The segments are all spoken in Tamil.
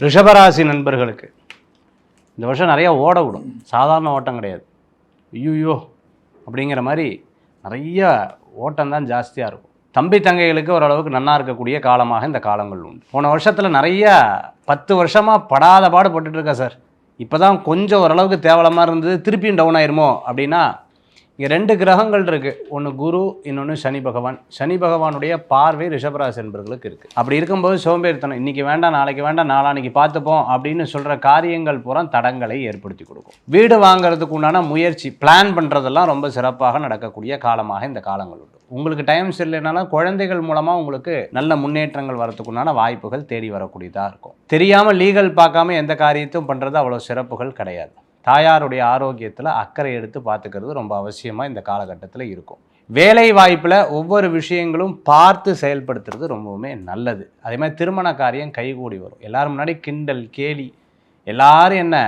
ரிஷபராசி நண்பர்களுக்கு இந்த வருஷம் நிறைய ஓட விடும். சாதாரண ஓட்டம் கிடையாது. ஐயோ அப்படிங்கிற மாதிரி நிறைய ஓட்டம் தான் ஜாஸ்தியாக இருக்கும். தம்பி தங்கைகளுக்கு ஓரளவுக்கு நன்னா இருக்கக்கூடிய காலமாக இந்த காலங்கள் உண்டு. போன வருஷத்தில் நிறைய 10 வருஷமாக படாத பாடு பட்டுட்ருக்கேன் சார், இப்போ தான் கொஞ்சம் ஓரளவுக்கு தேவலமாக இருந்தது, திருப்பியும் டவுன் ஆயிருமோ அப்படின்னா, இங்கே 2 கிரகங்கள் இருக்குது. ஒன்று குரு, இன்னொன்று சனி பகவான். சனி பகவானுடைய பார்வை ரிஷபராசி என்பவர்களுக்கு இருக்குது. அப்படி இருக்கும்போது சோம்பேறித்தனம், இன்றைக்கி வேண்டாம் நாளைக்கு வேண்டாம் நாளான்னைக்கு பார்த்துப்போம் அப்படின்னு சொல்கிற காரியங்கள் பூரா தடங்களை ஏற்படுத்தி கொடுக்கும். வீடு வாங்கிறதுக்கு உண்டான முயற்சி பிளான் பண்ணுறதெல்லாம் ரொம்ப சிறப்பாக நடக்கக்கூடிய காலமாக இந்த காலங்கள் உண்டு. உங்களுக்கு டைம் சரியில்லைனாலும் குழந்தைகள் மூலமாக உங்களுக்கு நல்ல முன்னேற்றங்கள் வரத்துக்குண்டான வாய்ப்புகள் தேடி வரக்கூடியதாக இருக்கும். தெரியாமல் லீகல் பார்க்காம எந்த காரியத்தையும் பண்ணுறது அவ்வளோ சிறப்புகள் கிடையாது. தாயாருடைய ஆரோக்கியத்தில் அக்கறை எடுத்து பார்த்துக்கிறது ரொம்ப அவசியமாக இந்த காலகட்டத்தில் இருக்கும். வேலை வாய்ப்பில் ஒவ்வொரு விஷயங்களும் பார்த்து செயல்படுத்துறது ரொம்பவுமே நல்லது. அதே மாதிரி திருமண காரியம் கைகூடி வரும். எல்லாரும் முன்னாடி கிண்டல் கேலி, எல்லாரும் என்ன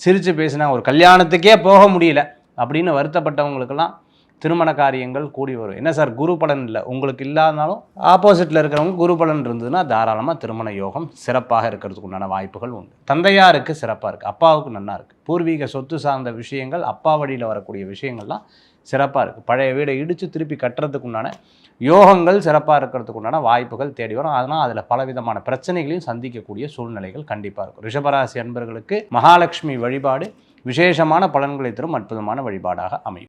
சிரித்து பேசினா, ஒரு கல்யாணத்துக்கே போக முடியல அப்படின்னு வருத்தப்பட்டவங்களுக்கெல்லாம் திருமண காரியங்கள் கூடி வரும். என்ன சார் குரு பலன் இல்லை, உங்களுக்கு இல்லாதனாலும் ஆப்போசிட்டில் இருக்கிறவங்க குரு பலன் இருந்ததுன்னா தாராளமாக திருமண யோகம் சிறப்பாக இருக்கிறதுக்கு உண்டான வாய்ப்புகள் உண்டு. தந்தையாருக்கு சிறப்பாக இருக்குது, அப்பாவுக்கு நல்லா இருக்குது. பூர்வீக சொத்து சார்ந்த விஷயங்கள், அப்பா வழியில் வரக்கூடிய விஷயங்கள்லாம் சிறப்பாக இருக்குது. பழைய வீடை இடித்து திருப்பி கட்டுறதுக்கு உண்டான யோகங்கள் சிறப்பாக இருக்கிறதுக்கு உண்டான வாய்ப்புகள் தேடி வரும். அதனால் அதில் பலவிதமான பிரச்சனைகளையும் சந்திக்கக்கூடிய சூழ்நிலைகள் கண்டிப்பாக இருக்கும். ரிஷபராசி அன்பர்களுக்கு மகாலட்சுமி வழிபாடு விசேஷமான பலன்களை தரும் அற்புதமான வழிபாடாக அமையும்.